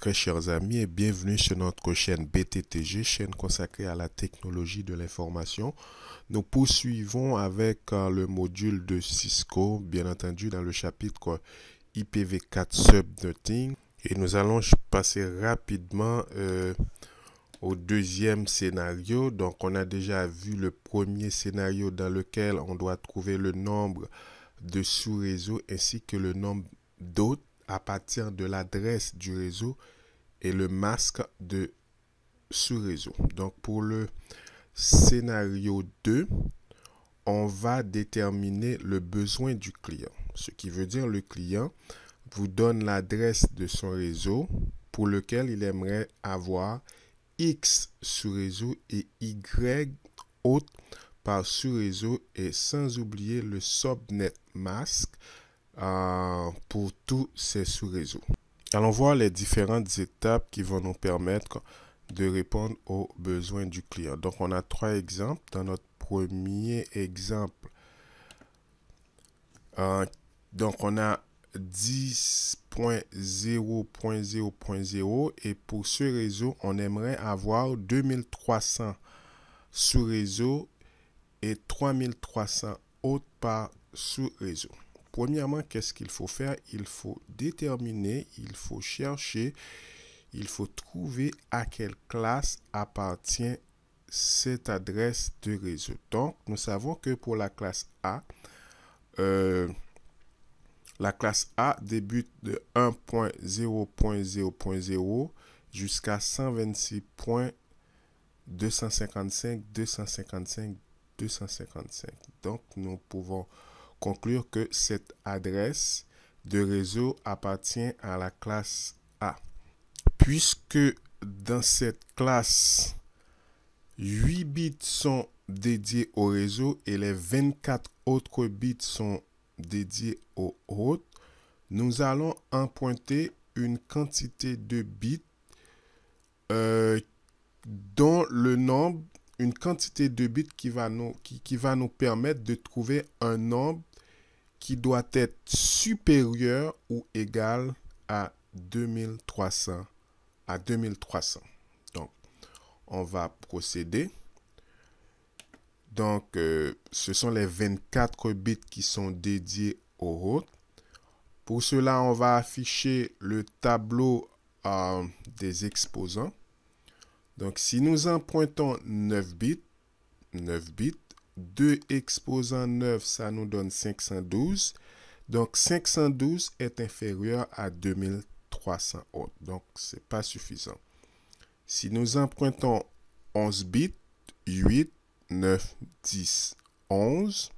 très chers amis et bienvenue sur notre chaîne BTTG, chaîne consacrée à la technologie de l'information. Nous poursuivons avec le module de Cisco, bien entendu dans le chapitre IPv4 Subnetting. Et nous allons passer rapidement au deuxième scénario. Donc on a déjà vu le premier scénario dans lequel on doit trouver le nombre de sous-réseaux ainsi que le nombre d'hôtes à partir de l'adresse du réseau et le masque de sous-réseau. Donc pour le scénario 2, on va déterminer le besoin du client. Ce qui veut dire le client vous donne l'adresse de son réseau pour lequel il aimerait avoir X sous-réseau et Y hôtes par sous-réseau et sans oublier le subnet mask pour tous ces sous-réseaux. Allons voir les différentes étapes qui vont nous permettre de répondre aux besoins du client. Donc, on a trois exemples. Dans notre premier exemple, donc on a 10.0.0.0 et pour ce réseau, on aimerait avoir 2300 sous-réseaux et 3300 hôtes par sous-réseau. Premièrement, qu'est-ce qu'il faut faire? Il faut déterminer, il faut chercher, il faut trouver à quelle classe appartient cette adresse de réseau. Donc, nous savons que pour la classe A débute de 1.0.0.0 jusqu'à 126.255.255.255. Donc, nous pouvons conclure que cette adresse de réseau appartient à la classe A. Puisque dans cette classe, 8 bits sont dédiés au réseau et les 24 autres bits sont dédiés au hôte, nous allons emprunter une quantité de bits dont le nombre, une quantité de bits qui va nous permettre de trouver un nombre qui doit être supérieur ou égal à 2300. Donc, on va procéder. Donc, ce sont les 24 bits qui sont dédiés au hôte. Pour cela, on va afficher le tableau des exposants. Donc, si nous empruntons 9 bits, 2 exposants 9, ça nous donne 512. Donc, 512 est inférieur à 2300 hôtes. Donc, ce n'est pas suffisant. Si nous empruntons 11 bits, 8, 9, 10, 11.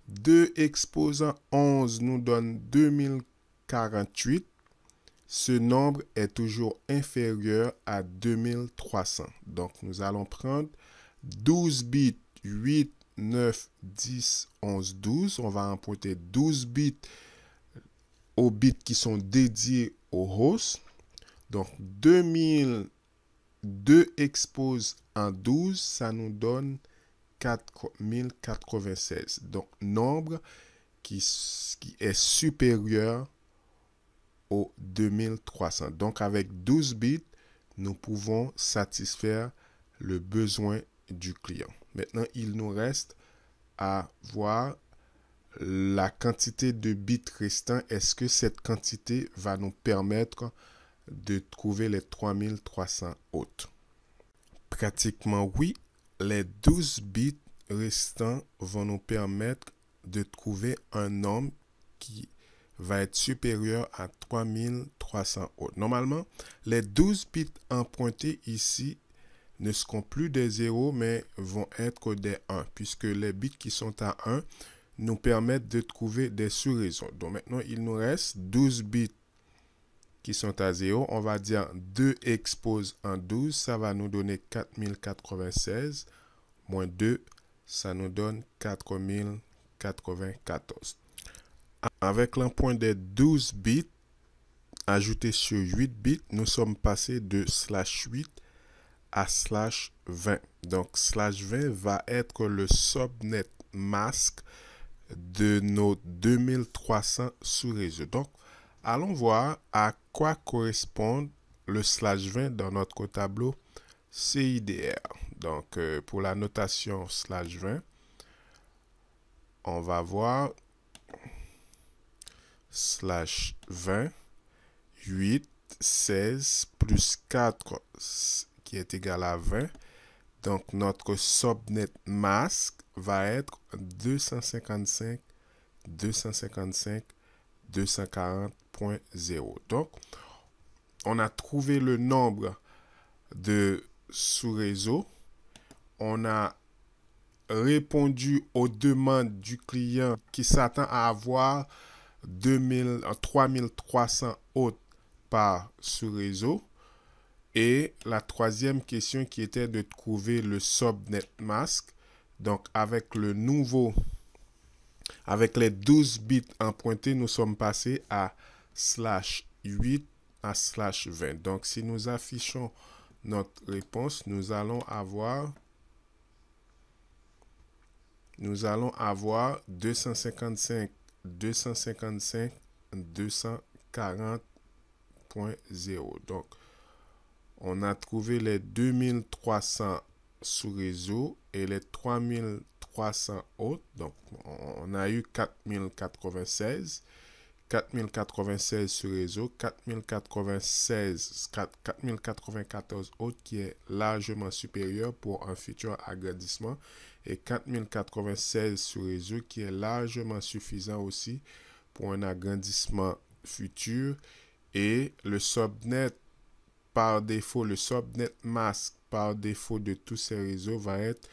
2 exposants 11 nous donne 2048. Ce nombre est toujours inférieur à 2300. Donc, nous allons prendre 12 bits, 8, 9, 10, 11, 12. On va emprunter 12 bits aux bits qui sont dédiés au host. Donc, 2002 expose en 12, ça nous donne 4096. Donc, nombre qui est supérieur au 2300. Donc, avec 12 bits, nous pouvons satisfaire le besoin du client. Maintenant, il nous reste à voir la quantité de bits restants. Est-ce que cette quantité va nous permettre de trouver les 3300 hôtes? Pratiquement oui. Les 12 bits restants vont nous permettre de trouver un nombre qui va être supérieur à 3300 hôtes. Normalement, les 12 bits empruntés ici ne seront plus des 0, mais vont être des 1, puisque les bits qui sont à 1 nous permettent de trouver des sous-réseaux. Donc maintenant, il nous reste 12 bits qui sont à 0. On va dire 2 expose en 12, ça va nous donner 4096, moins 2, ça nous donne 4094. Avec l'emprunt des 12 bits, ajouté sur 8 bits, nous sommes passés de /8 à /20. Donc, /20 va être le subnet mask de nos 2300 sous-réseaux. Donc, allons voir à quoi correspondent le /20 dans notre tableau CIDR. Donc, pour la notation /20, on va voir /20, 8, 16 plus 4 qui est égal à 20. Donc, notre subnet mask va être 255.240.0. Donc, on a trouvé le nombre de sous-réseaux. On a répondu aux demandes du client qui s'attend à avoir 3300 hôtes par sous-réseau. Et la troisième question qui était de trouver le subnet mask. Donc, avec le nouveau, avec les 12 bits empruntés, nous sommes passés à /8 à /20. Donc, si nous affichons notre réponse, nous allons avoir 240.0. Donc, on a trouvé les 2300 sous-réseaux et les 3300 autres. Donc, on a eu 4096. 4096 sous-réseaux, 4094 autres qui est largement supérieur pour un futur agrandissement et 4096 sous-réseaux qui est largement suffisant aussi pour un agrandissement futur. Et le subnet par défaut, le subnet mask par défaut de tous ces réseaux va être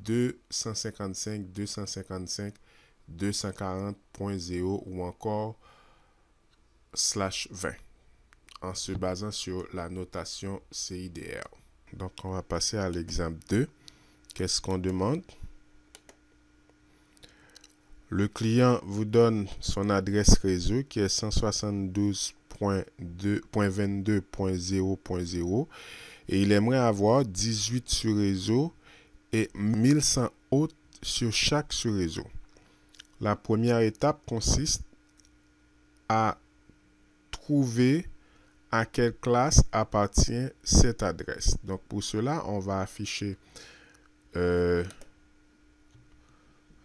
255.240.0 ou encore /20 en se basant sur la notation CIDR. Donc, on va passer à l'exemple 2. Qu'est-ce qu'on demande? Le client vous donne son adresse réseau qui est 172.22.0.0 et il aimerait avoir 18 sur-réseaux et 1100 hôtes sur chaque sur-réseau. La première étape consiste à trouver à quelle classe appartient cette adresse. Donc, pour cela, on va afficher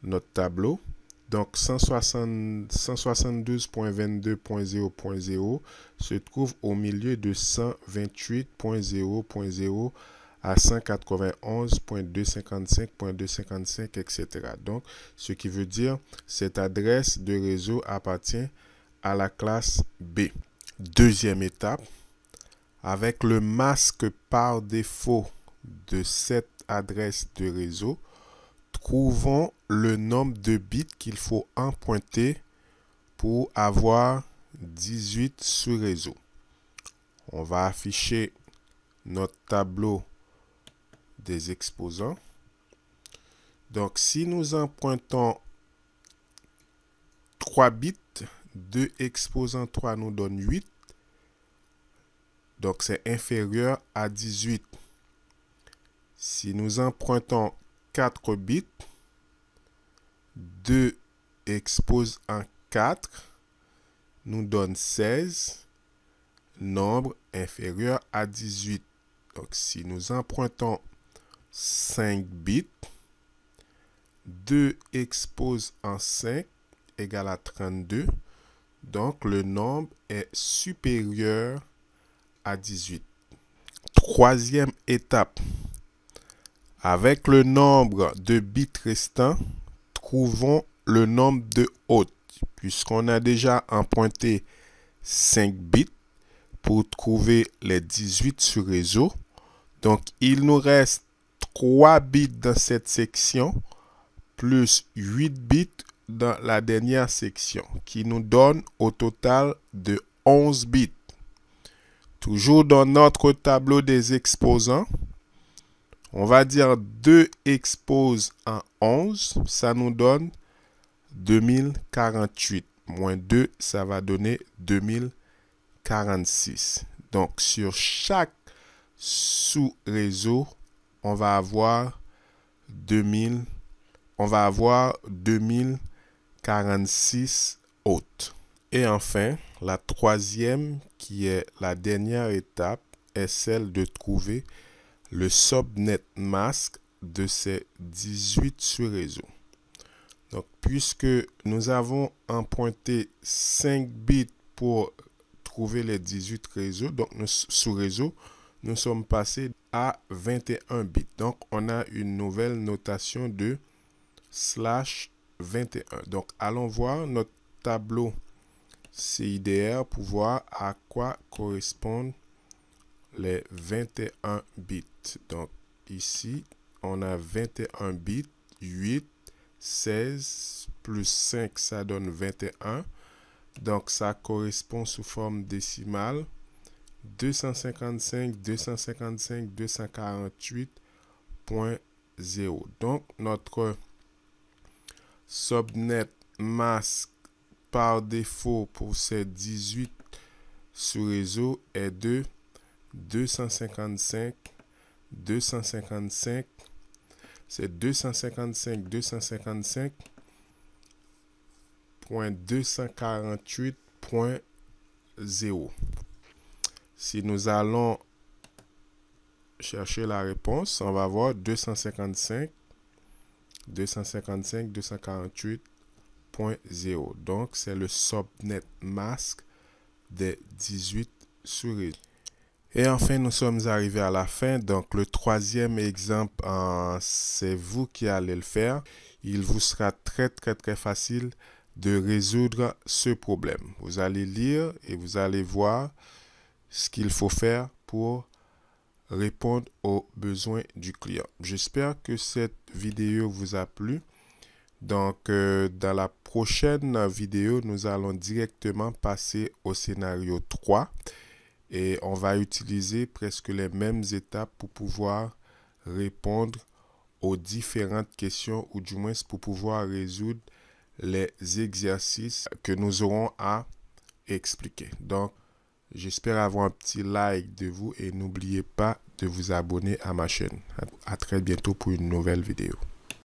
notre tableau. Donc, 172.22.0.0 se trouve au milieu de 128.0.0 à 191.255.255, etc. Donc, ce qui veut dire cette adresse de réseau appartient à la classe B. Deuxième étape, avec le masque par défaut de cette adresse de réseau, trouvons le nombre de bits qu'il faut emprunter pour avoir 18 sous-réseaux. On va afficher notre tableau des exposants. Donc, si nous empruntons 3 bits, 2 exposants 3 nous donne 8. Donc, c'est inférieur à 18. Si nous empruntons 4 bits, 2 expose en 4 nous donne 16, nombre inférieur à 18. Donc, si nous empruntons 5 bits, 2 expose en 5 égale à 32. Donc, le nombre est supérieur à 18. Troisième étape. Avec le nombre de bits restants, trouvons le nombre de hôtes. Puisqu'on a déjà emprunté 5 bits pour trouver les 18 sur réseau. Donc, il nous reste 3 bits dans cette section, plus 8 bits dans la dernière section, qui nous donne au total de 11 bits. Toujours dans notre tableau des exposants, on va dire 2 expose en 11, ça nous donne 2048. Moins 2, ça va donner 2046. Donc, sur chaque sous-réseau, on va avoir 2046 hôtes. Et enfin, la troisième, qui est la dernière étape, est celle de trouver le subnet mask de ces 18 sous-réseaux. Donc, puisque nous avons emprunté 5 bits pour trouver les 18 réseaux, donc sous-réseaux, nous sommes passés à 21 bits. Donc, on a une nouvelle notation de /21. Donc, allons voir notre tableau CIDR pour voir à quoi correspondent les 21 bits. Donc, ici, on a 21 bits, 8, 16, plus 5, ça donne 21. Donc, ça correspond sous forme décimale 255, 255, 248.0. Donc, notre subnet mask par défaut pour ces 18 sous-réseaux est de 255, 255, c'est 255.248.0. Si nous allons chercher la réponse, on va voir 255, 248.0. Donc, c'est le subnet mask des 18 sous-réseaux. Et enfin, nous sommes arrivés à la fin. Donc, le troisième exemple, c'est vous qui allez le faire. Il vous sera très facile de résoudre ce problème. Vous allez lire et vous allez voir ce qu'il faut faire pour répondre aux besoins du client. J'espère que cette vidéo vous a plu. Donc, dans la prochaine vidéo, nous allons directement passer au scénario 3 et on va utiliser presque les mêmes étapes pour pouvoir répondre aux différentes questions ou du moins pour pouvoir résoudre les exercices que nous aurons à expliquer. Donc, j'espère avoir un petit like de vous et n'oubliez pas de vous abonner à ma chaîne. À très bientôt pour une nouvelle vidéo.